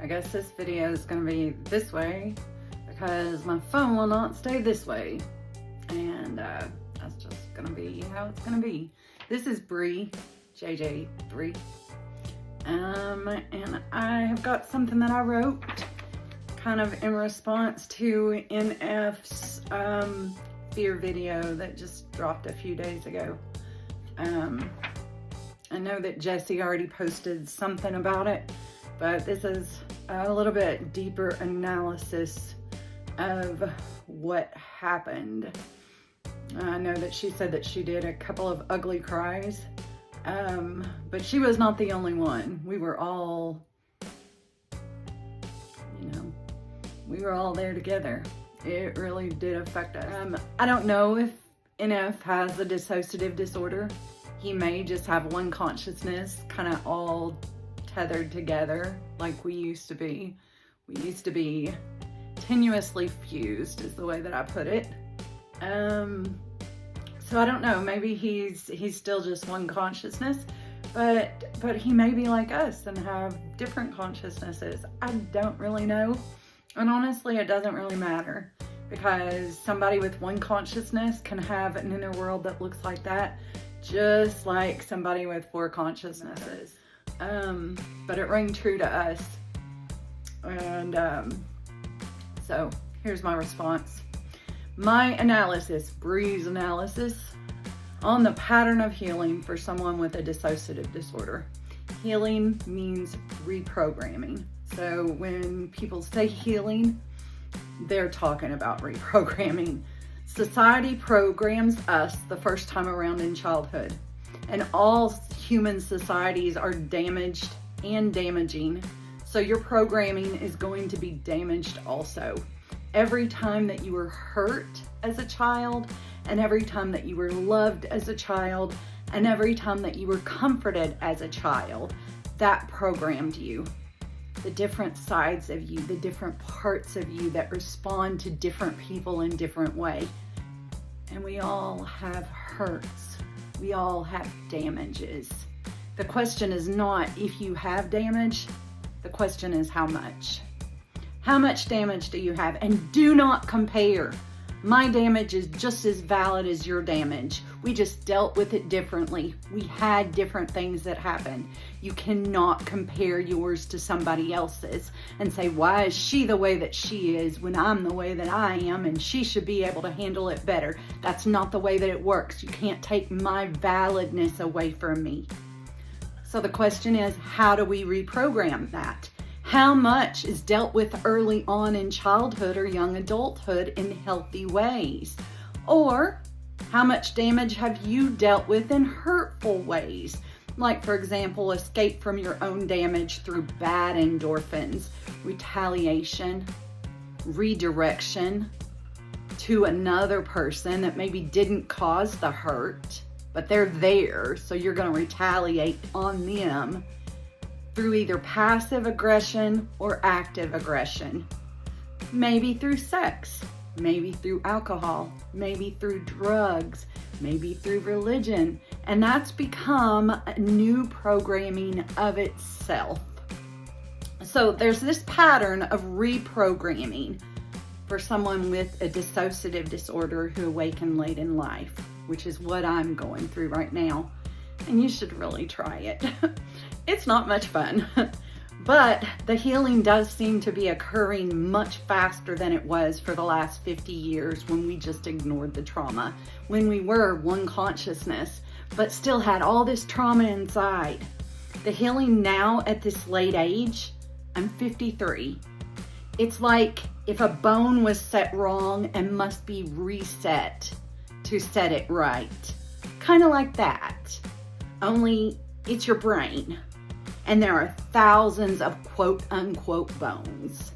guess this video is going to be this way because my phone will not stay this way. And that's just going to be how it's going to be. This is Bre, JJ3. And I have got something that I wrote kind of in response to NF's fear video that just dropped a few days ago. I know that Jesse already posted something about it, but this is a little bit deeper analysis of what happened. I know that she said that she did a couple of ugly cries, but she was not the only one. We were all, we were all there together. It really did affect us. I don't know if NF has a dissociative disorder. He may just have one consciousness kind of all tethered together like we used to be. We used to be tenuously fused is the way that I put it. So I don't know, maybe he's still just one consciousness, but he may be like us and have different consciousnesses. I don't really know. And honestly, it doesn't really matter, because somebody with one consciousness can have an inner world that looks like that, just like somebody with 4 consciousnesses. But it rang true to us. And so here's my response. My analysis, Bre's analysis, on the pattern of healing for someone with a dissociative disorder. Healing means reprogramming. So when people say healing, they're talking about reprogramming. Society programs us the first time around in childhood, and all human societies are damaged and damaging. So your programming is going to be damaged also. Every time that you were hurt as a child, and every time that you were loved as a child, and every time that you were comforted as a child, that programmed you. The different sides of you, the different parts of you that respond to different people in different ways. And we all have hurts. We all have damages. The question is not if you have damage, the question is how much. How much damage do you have? And do not compare. My damage is just as valid as your damage. We just dealt with it differently. We had different things that happened. You cannot compare yours to somebody else's and say, why is she the way that she is when I'm the way that I am and she should be able to handle it better? That's not the way that it works. You can't take my validness away from me. So the question is, how do we reprogram that? How much is dealt with early on in childhood or young adulthood in healthy ways? Or how much damage have you dealt with in hurtful ways? Like, for example, escape from your own damage through bad endorphins, retaliation, redirection to another person that maybe didn't cause the hurt, but they're there, so you're going to retaliate on them. Through either passive aggression or active aggression. Maybe through sex, maybe through alcohol, maybe through drugs, maybe through religion. And that's become a new programming of itself. So there's this pattern of reprogramming for someone with a dissociative disorder who awakened late in life, which is what I'm going through right now. And you should really try it. It's not much fun, but the healing does seem to be occurring much faster than it was for the last 50 years when we just ignored the trauma, when we were one consciousness, but still had all this trauma inside. The healing now at this late age, I'm 53. It's like if a bone was set wrong and must be reset to set it right. Kind of like that, only it's your brain. And there are thousands of quote unquote bones.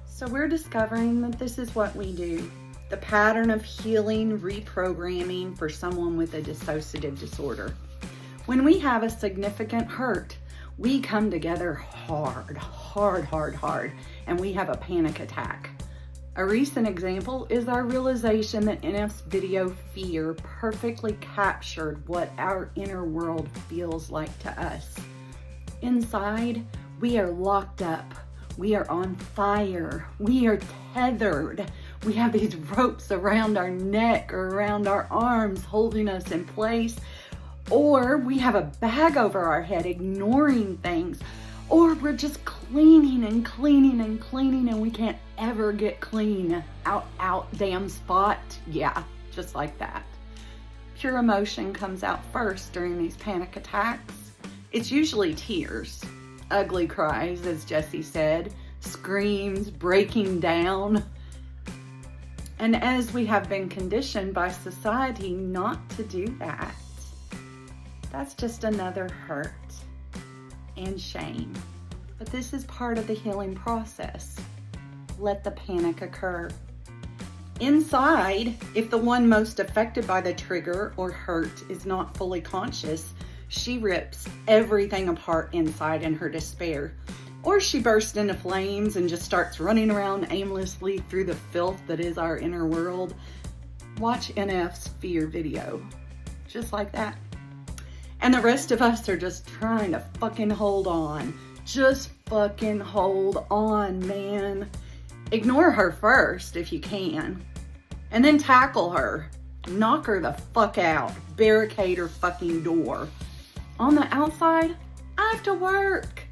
So we're discovering that this is what we do. The pattern of healing, reprogramming for someone with a dissociative disorder. When we have a significant hurt, we come together hard, and we have a panic attack. A recent example is our realization that NF's video fear perfectly captured what our inner world feels like to us. Inside, We are locked up. We are on fire. We are tethered. We have these ropes around our neck or around our arms holding us in place. Or we have a bag over our head ignoring things. Or we're just cleaning and cleaning and cleaning and we can't ever get clean. Out, damn spot. Yeah, just like that. Pure emotion comes out first during these panic attacks. It's usually tears, ugly cries, as Jesse said, screams, breaking down. And as we have been conditioned by society not to do that, that's just another hurt and shame. But this is part of the healing process. Let the panic occur. Inside, if the one most affected by the trigger or hurt is not fully conscious, she rips everything apart inside in her despair. Or she bursts into flames and just starts running around aimlessly through the filth that is our inner world. Watch NF's fear video. Just like that. And the rest of us are just trying to fucking hold on. Just fucking hold on, man. Ignore her first if you can. And then tackle her. Knock her the fuck out. Barricade her fucking door. On the outside, I have to work.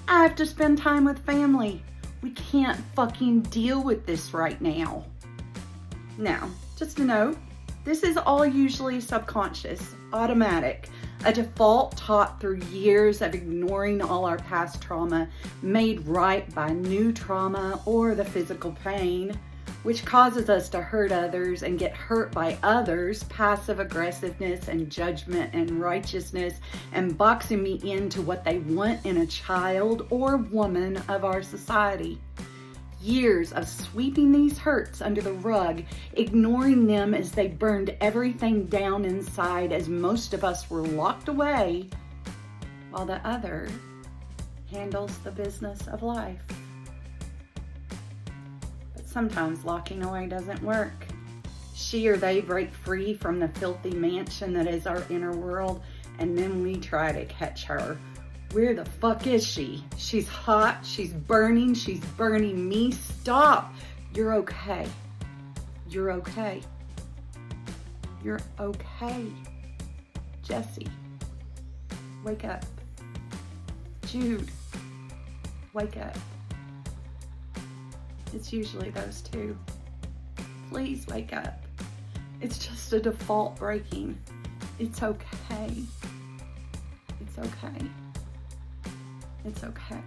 I have to spend time with family. We can't fucking deal with this right now. Now, just to note, this is all usually subconscious, automatic, a default taught through years of ignoring all our past trauma, made right by new trauma or the physical pain, which causes us to hurt others and get hurt by others, passive aggressiveness and judgment and righteousness, and boxing me into what they want in a child or woman of our society. Years of sweeping these hurts under the rug, ignoring them as they burned everything down inside as most of us were locked away, while the other handles the business of life. But sometimes locking away doesn't work. She or they break free from the filthy mansion that is our inner world, and then we try to catch her. Where the fuck is she? She's hot, she's burning me. Stop. You're okay. You're okay. You're okay. Jesse, wake up. Jude, wake up. It's usually those two. Please wake up. It's just a default breaking. It's okay. It's okay. It's okay.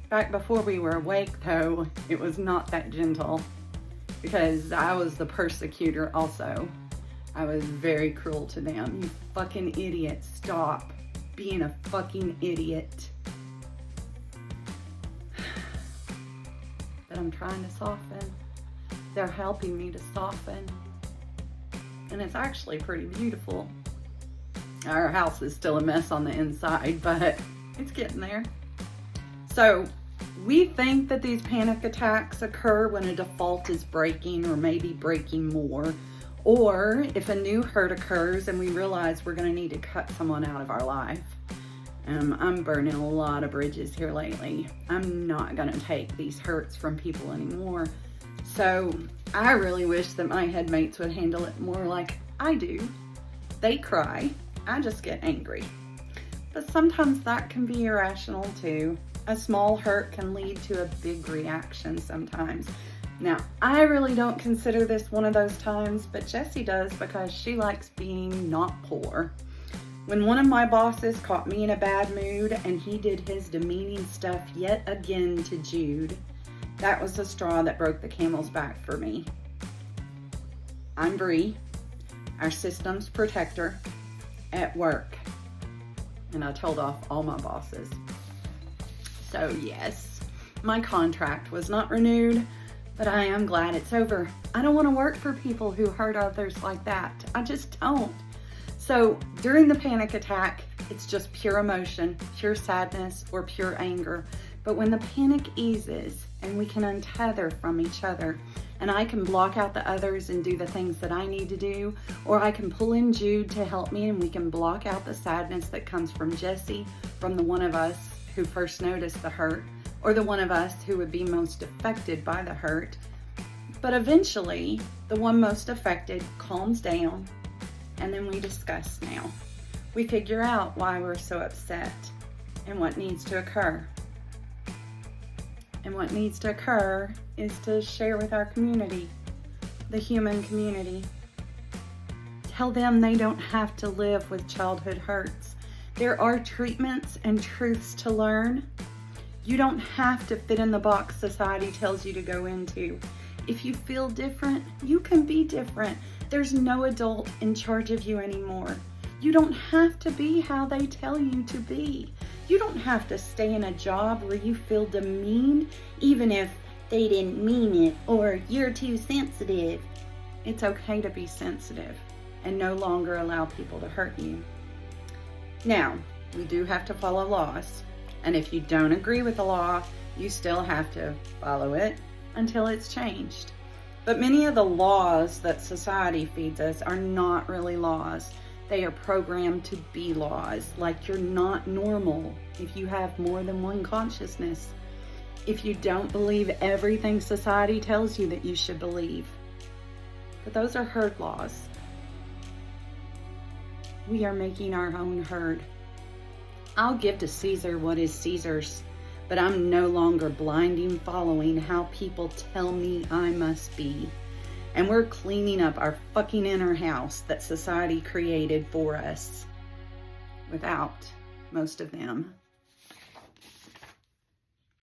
Back before we were awake, though, it was not that gentle because I was the persecutor also. I was very cruel to them. You fucking idiot. Stop being a fucking idiot. But I'm trying to soften. They're helping me to soften. And it's actually pretty beautiful. Our house is still a mess on the inside, but it's getting there. So we think that these panic attacks occur when a default is breaking or maybe breaking more, or if a new hurt occurs and we realize we're going to need to cut someone out of our life. I'm burning a lot of bridges here lately. I'm not going to take these hurts from people anymore. So I really wish that my headmates would handle it more like I do. They cry. I just get angry. But sometimes that can be irrational too. A small hurt can lead to a big reaction sometimes. Now, I really don't consider this one of those times, but Jessie does because she likes being not poor. When one of my bosses caught me in a bad mood and he did his demeaning stuff yet again to Jude, that was the straw that broke the camel's back for me. I'm Bre, our systems protector at work, and I told off all my bosses. So yes, my contract was not renewed, but I am glad it's over. I don't want to work for people who hurt others like that. I just don't. So during the panic attack, it's just pure emotion, pure sadness, or pure anger. But when the panic eases and we can untether from each other, and I can block out the others and do the things that I need to do, or I can pull in Jude to help me and we can block out the sadness that comes from Jesse, from the one of us who first noticed the hurt, or the one of us who would be most affected by the hurt. But eventually, the one most affected calms down, and then we discuss now. We figure out why we're so upset and what needs to occur. And what needs to occur is to share with our community, the human community. Tell them they don't have to live with childhood hurts. There are treatments and truths to learn. You don't have to fit in the box society tells you to go into. If you feel different, you can be different. There's no adult in charge of you anymore. You don't have to be how they tell you to be. You don't have to stay in a job where you feel demeaned, even if they didn't mean it or you're too sensitive. It's okay to be sensitive and no longer allow people to hurt you. Now, we do have to follow laws. And if you don't agree with the law, you still have to follow it until it's changed. But many of the laws that society feeds us are not really laws. They are programmed to be laws, like you're not normal if you have more than one consciousness. If you don't believe everything society tells you that you should believe. But those are herd laws. We are making our own herd. I'll give to Caesar what is Caesar's, but I'm no longer blindly following how people tell me I must be. And we're cleaning up our fucking inner house that society created for us without most of them.